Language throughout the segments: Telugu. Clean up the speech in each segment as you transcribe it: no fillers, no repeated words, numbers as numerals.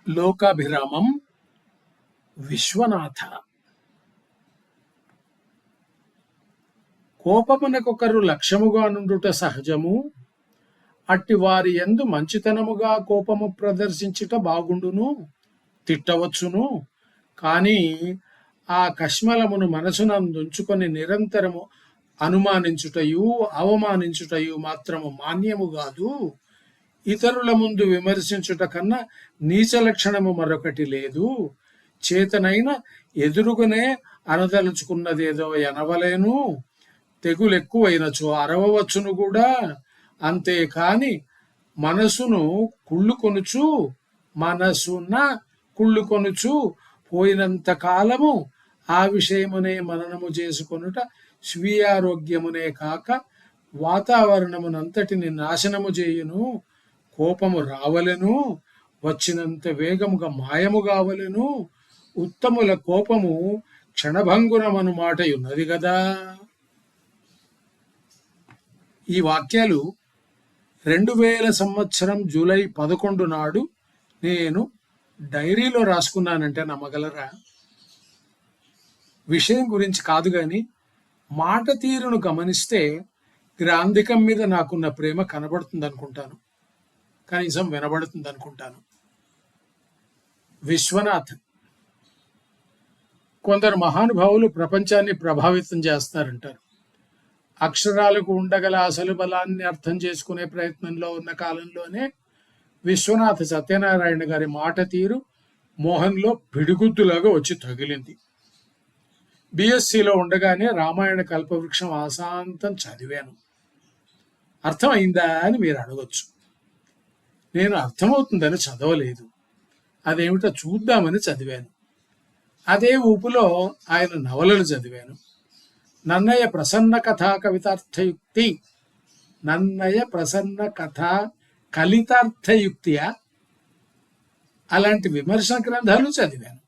లోకాభిరామం విశ్వనాథ. కోపమునకొకరు లక్ష్యముగా నుండుట సహజము. అట్టి వారి యందు మంచితనముగా కోపము ప్రదర్శించుట బాగుండును, తిట్టవచ్చును. కాని ఆ కష్మలమును మనసునందుంచుకొని నిరంతరము అనుమానించుటయు అవమానించుటయు మాత్రము మాన్యము కాదు. ఇతరుల ముందు విమర్శించుట కన్నా నీచ లక్షణము మరొకటి లేదు. చేతనైన ఎదురుగునే అనదలుచుకున్నదేదో ఎనవలేను. తెగులెక్కువైనచో అరవవచ్చును కూడా. అంతేకాని మనసున కుళ్ళుకొనుచు పోయినంత కాలము ఆ విషయమునే మననము చేసుకొనుట స్వీయారోగ్యమునే కాక వాతావరణమునంతటిని నాశనము చేయును. కోపము రావలెను, వచ్చినంత వేగముగా మాయము కావలెను. ఉత్తముల కోపము క్షణభంగురమను మాట ఉన్నది కదా. ఈ వాక్యాలు 2000 సంవత్సరం జూలై 11 నాడు నేను డైరీలో రాసుకున్నానంటే నమ్మగలరా? విషయం గురించి కాదు గాని మాట తీరును గమనిస్తే గ్రాంధికం మీద నాకున్న ప్రేమ కనబడుతుంది అనుకుంటాను, కనీసం వినబడుతుంది అనుకుంటాను. విశ్వనాథ్. కొందరు మహానుభావులు ప్రపంచాన్ని ప్రభావితం చేస్తారంటారు. అక్షరాలకు ఉండగల అసలు బలాన్ని అర్థం చేసుకునే ప్రయత్నంలో ఉన్న కాలంలోనే విశ్వనాథ సత్యనారాయణ గారి మాట తీరు మోహన్లో పిడిగుద్దులాగా వచ్చి తగిలింది. బిఎస్సిలో ఉండగానే రామాయణ కల్పవృక్షం ఆశాంతం చదివాను. అర్థమైందా అని మీరు అడగొచ్చు. నేను అర్థమవుతుందని చదవలేదు, అదేమిటో చూద్దామని చదివాను. అదే ఊపులో ఆయన నవలలు చదివాను. నన్నయ ప్రసన్న కథా కవితార్థయుక్తి, నన్నయ ప్రసన్న కథా కలితార్థయుక్తియా, అలాంటి విమర్శన గ్రంథాలు చదివాను.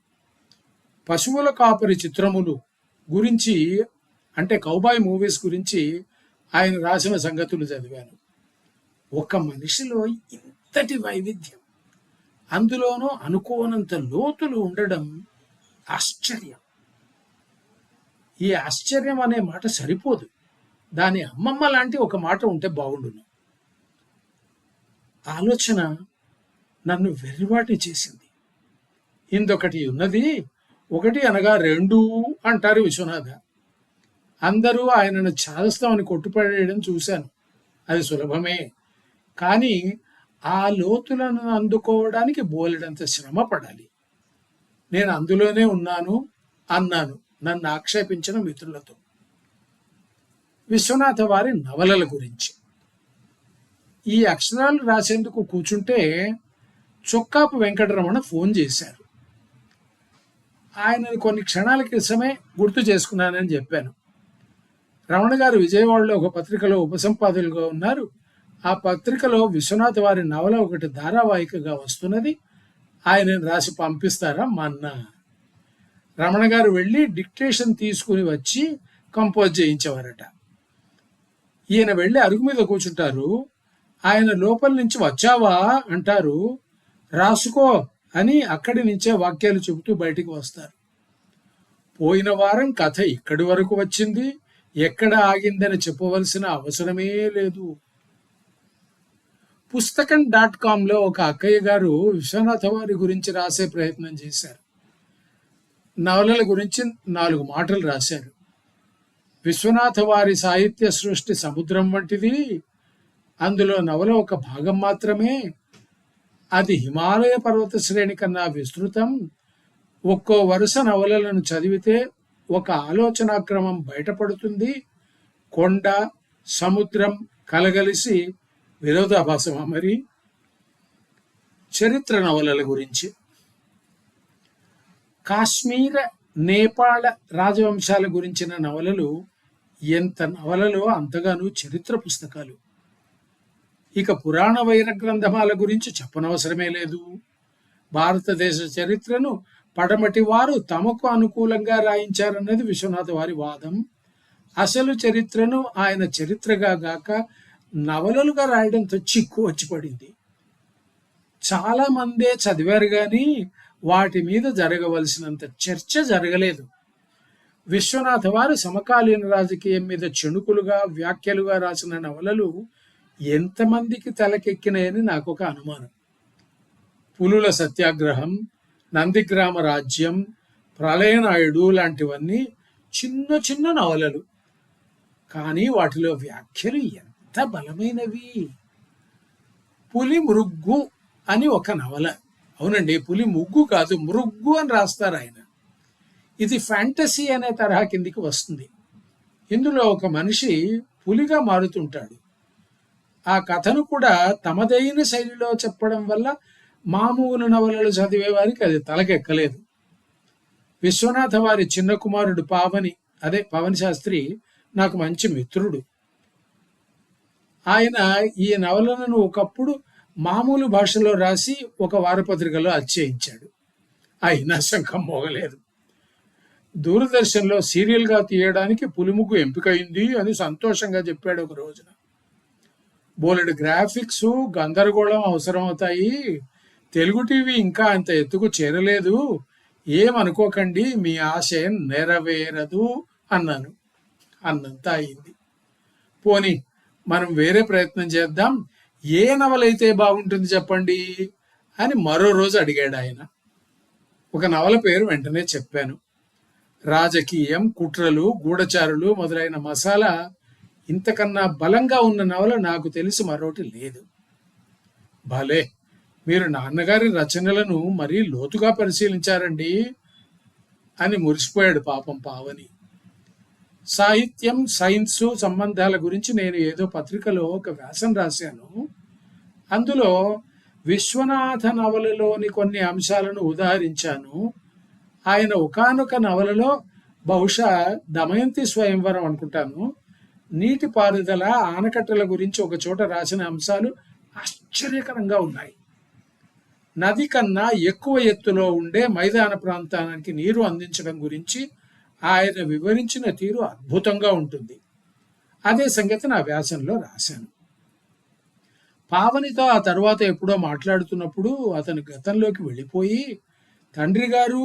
పశువుల కాపరి చిత్రములు గురించి అంటే కౌబాయ్ మూవీస్ గురించి ఆయన రాసిన సంగతులు చదివాను. ఒక మనిషిలో ఇంతటి వైవిధ్యం, అందులోనూ అనుకోనంత లోతులు ఉండడం ఆశ్చర్యం. ఈ ఆశ్చర్యం అనే మాట సరిపోదు, దాని అమ్మమ్మ లాంటి ఒక మాట ఉంటే బాగుండును. ఆలోచన నన్ను వెర్రివాటి చేసింది. ఇందొకటి ఉన్నది, ఒకటి అనగా రెండు అంటారు విశ్వనాథ. అందరూ ఆయనను చాదస్తామని కొట్టుపడేయడం చూశాను. అది సులభమే, కానీ ఆ లోతులను అందుకోవడానికి బోలెడంత శ్రమ పడాలి. నేను అందులోనే ఉన్నాను అన్నాను నన్ను ఆక్షేపించిన మిత్రులతో. విశ్వనాథ వారి నవలల గురించి ఈ అక్షరాలు రాసేందుకు కూర్చుంటే చొక్కాపు వెంకటరమణ ఫోన్ చేశారు. ఆయనను కొన్ని క్షణాల క్రితమే గుర్తు చేసుకున్నానని చెప్పాను. రమణ గారు విజయవాడలో ఒక పత్రికలో ఉపసంపాదకులుగా ఉన్నారు. ఆ పత్రికలో విశ్వనాథ వారి నవల ఒకటి ధారావాహికగా వస్తున్నది, ఆయనను రాసి పంపిస్తారా మా అన్న. రమణ గారు వెళ్ళి డిక్టేషన్ తీసుకుని వచ్చి కంపోజ్ చేయించేవారట. ఈయన వెళ్ళి అరుగు మీద కూర్చుంటారు. ఆయన లోపల నుంచి వచ్చావా అంటారు. రాసుకో అని అక్కడి నుంచే వాక్యాలు చెబుతూ బయటికి వస్తారు. పోయిన వారం కథ ఇక్కడి వరకు వచ్చింది, ఎక్కడ ఆగిందని చెప్పవలసిన అవసరమే లేదు. పుస్తకం.com ఒక అక్కయ్య గారు విశ్వనాథ వారి గురించి రాసే ప్రయత్నం చేశారు. నవలల గురించి 4 మాటలు రాశారు. విశ్వనాథ వారి సాహిత్య సృష్టి సముద్రం వంటిది, అందులో నవల ఒక భాగం మాత్రమే. అది హిమాలయ పర్వత శ్రేణి కన్నా విస్తృతం. ఒక్కో వరుస నవలలను చదివితే ఒక ఆలోచనాక్రమం బయటపడుతుంది. కొండ సముద్రం కలగలిసి విరోధాభాసమా మరి. చరిత్ర నవలల గురించి కాశ్మీర నేపాళ రాజవంశాల గురించిన నవలలు ఎంత నవలలో అంతగానూ చరిత్ర పుస్తకాలు. ఇక పురాణ వైర గ్రంథమాల గురించి చెప్పనవసరమే లేదు. భారతదేశ చరిత్రను పడమటి వారు తమకు అనుకూలంగా రాయించారన్నది విశ్వనాథ వారి వాదం. అసలు చరిత్రను ఆయన చరిత్రగా గాక నవలలుగా రాయడంతో చిక్కు వచ్చి పడింది. చాలా మందే చదివారు గాని వాటి మీద జరగవలసినంత చర్చ జరగలేదు. విశ్వనాథ వారు సమకాలీన రాజకీయం మీద చెణుకులుగా వ్యాఖ్యలుగా రాసిన నవలలు ఎంతమందికి తలకెక్కినాయని నాకు ఒక అనుమానం. పులుల సత్యాగ్రహం, నందిగ్రామ రాజ్యం, ప్రళయనాయుడు లాంటివన్నీ చిన్న చిన్న నవలలు, కానీ వాటిలో వ్యాఖ్యలు ఎంత బలమైనవి. పులి మృగ్గు అని ఒక నవల. అవునండి, పులి ముగ్గు కాదు, మృగ్గు అని రాస్తారు ఆయన. ఇది ఫ్యాంటసీ అనే తరహా కిందికి వస్తుంది. ఇందులో ఒక మనిషి పులిగా మారుతుంటాడు. ఆ కథను కూడా తమదైన శైలిలో చెప్పడం వల్ల మామూలు నవలలు చదివే వారికి అది తలకెక్కలేదు. విశ్వనాథ వారి చిన్న కుమారుడు పవన్ శాస్త్రి నాకు మంచి మిత్రుడు. ఆయన ఈ నవలను ఒకప్పుడు మామూలు భాషలో రాసి ఒక వారపత్రికలో అచ్చేయించాడు. అయినా శంఖం మోగలేదు. దూరదర్శన్లో సీరియల్గా తీయడానికి పులిముగ్గు ఎంపికైంది అని సంతోషంగా చెప్పాడు ఒక రోజున. బోలెడు గ్రాఫిక్స్, గందరగోళం అవసరం అవుతాయి. తెలుగు టీవీ ఇంకా అంత ఎత్తుకు చేరలేదు, ఏమనుకోకండి, మీ ఆశయం నెరవేరదు అన్నాను. అన్నంత అయింది. పోనీ మనం వేరే ప్రయత్నం చేద్దాం, ఏ నవలైతే బాగుంటుంది చెప్పండి అని మరో రోజు అడిగాడు ఆయన. ఒక నవల పేరు వెంటనే చెప్పాను. రాజకీయం, కుట్రలు, గూఢచారులు మొదలైన మసాలా ఇంతకన్నా బలంగా ఉన్న నవల నాకు తెలిసి మరోటి లేదు. భలే, మీరు నాన్నగారి రచనలను మరీ లోతుగా పరిశీలించారండి అని మురిసిపోయాడు పాపం పావని. సాహిత్యం, సైన్సు సంబంధాల గురించి నేను ఏదో పత్రికలో ఒక వ్యాసం రాశాను. అందులో విశ్వనాథ నవలలోని కొన్ని అంశాలను ఉదాహరించాను. ఆయన ఒకానొక నవలలో, బహుశా దమయంతి స్వయంవరం అనుకుంటాను, నీటిపారుదల, ఆనకట్టల గురించి ఒక చోట రాసిన అంశాలు ఆశ్చర్యకరంగా ఉన్నాయి. నది కన్నా ఎక్కువ ఎత్తులో ఉండే మైదాన ప్రాంతానికి నీరు అందించడం గురించి ఆయన వివరించిన తీరు అద్భుతంగా ఉంటుంది. అదే సంగతి నా వ్యాసంలో రాశాను. పావనితో ఆ తర్వాత ఎప్పుడో మాట్లాడుతున్నప్పుడు అతను గతంలోకి వెళ్ళిపోయి తండ్రి గారు,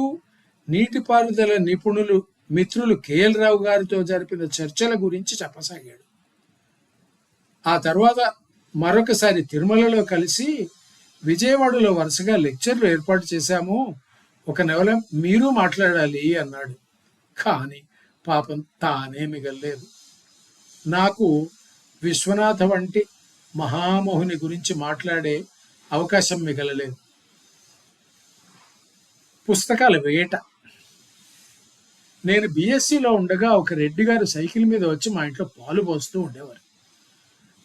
నీటిపారుదల నిపుణులు మిత్రులు కేఎల్ రావు గారితో జరిపిన చర్చల గురించి చెప్పసాగాడు. ఆ తర్వాత మరొకసారి తిరుమలలో కలిసి విజయవాడలో వరుసగా లెక్చర్లు ఏర్పాటు చేశాము, ఒక నవల మీరు మాట్లాడాలి అన్నాడు. కానీ పాపం తానే మిగల్లేదు. నాకు విశ్వనాథ వంటి మహామోహుని గురించి మాట్లాడే అవకాశం మిగలలేదు. పుస్తకాల వేట. నేను బీఎస్సీలో ఉండగా ఒక రెడ్డి గారు సైకిల్ మీద వచ్చి మా ఇంట్లో పాలు పోస్తూ ఉండేవారు.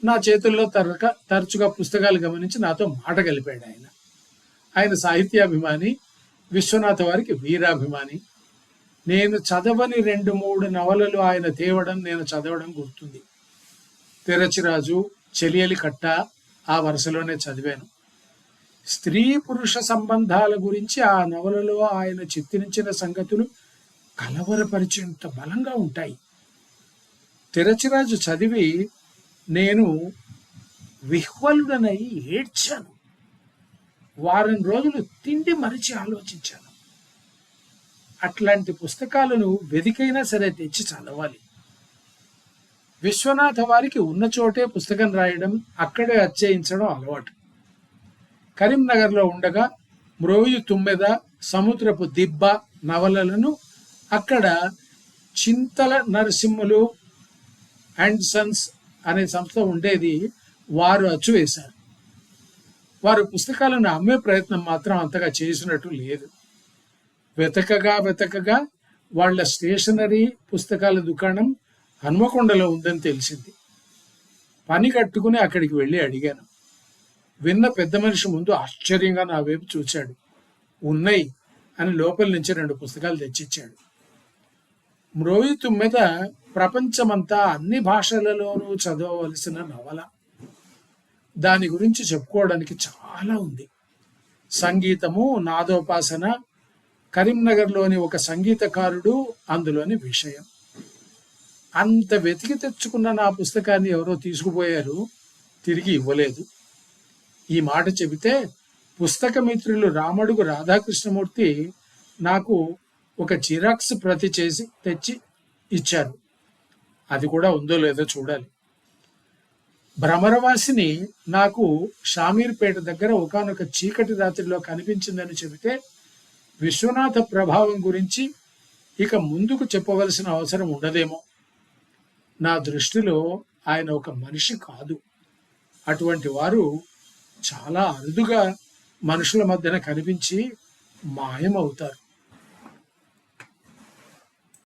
నా చేతుల్లో తరచుగా పుస్తకాలు గమనించి నాతో మాట కలిపాడు ఆయన. ఆయన సాహిత్యాభిమాని, విశ్వనాథ వారికి వీరాభిమాని. నేను చదవని 2-3 నవలలు ఆయన తేవడం, నేను చదవడం గుర్తుంది. తిరచిరాజు, చెలియలి కట్ట ఆ వరుసలోనే చదివాను. స్త్రీ పురుష సంబంధాల గురించి ఆ నవలలో ఆయన చిత్రించిన సంగతులు కలవరపరిచేంత బలంగా ఉంటాయి. తిరచిరాజు చదివి నేను విహ్వలుడనై ఏడ్చాను. వారం రోజులు తిండి మరిచి ఆలోచించాను. అట్లాంటి పుస్తకాలను వెతికైనా సరే తెచ్చి చదవాలి. విశ్వనాథ వారికి ఉన్న చోటే పుస్తకం రాయడం, అక్కడే అచ్చయించడం అలవాటు. కరీంనగర్లో ఉండగా మ్రోయు తుమ్మెద, సముద్రపు దిబ్బ నవలలను అక్కడ చింతల నరసింహులు అండ్ సన్స్ అనే సంస్థ ఉండేది, వారు అచ్చువేశారు. వారు పుస్తకాలను అమ్మే ప్రయత్నం మాత్రం అంతగా చేసినట్టు లేదు. వెతకగా వాళ్ళ స్టేషనరీ పుస్తకాల దుకాణం హన్మకొండలో ఉందని తెలిసింది. పని కట్టుకుని అక్కడికి వెళ్ళి అడిగాను. విన్న పెద్ద మనిషి ముందు ఆశ్చర్యంగా నా వైపు చూశాడు. ఉన్నాయి అని లోపల నుంచి 2 పుస్తకాలు తెచ్చిచ్చాడు. మ్రోయి తుమ్మెద ప్రపంచమంతా అన్ని భాషలలోనూ చదవవలసిన నవల. దాని గురించి చెప్పుకోవడానికి చాలా ఉంది. సంగీతము, నాదోపాసన, కరీంనగర్లోని ఒక సంగీతకారుడు అందులోని విషయం. అంత వెతికి తెచ్చుకున్న నా పుస్తకాన్ని ఎవరో తీసుకుపోయారు, తిరిగి ఇవ్వలేదు. ఈ మాట చెబితే పుస్తక మిత్రులు రామడుగు రాధాకృష్ణమూర్తి నాకు ఒక జిరాక్స్ ప్రతి చేసి తెచ్చి ఇచ్చారు. అది కూడా ఉందో లేదో చూడాలి. భ్రమరవాసిని నాకు షామీర్పేట దగ్గర ఒకానొక చీకటి రాత్రిలో కనిపించిందని చెబితే విశ్వనాథ ప్రభావం గురించి ఇక ముందుకు చెప్పవలసిన అవసరం ఉండదేమో. నా దృష్టిలో ఆయన ఒక మనిషి కాదు. అటువంటి వారు చాలా అరుదుగా మనుషుల మధ్యన కనిపించి మాయమవుతారు.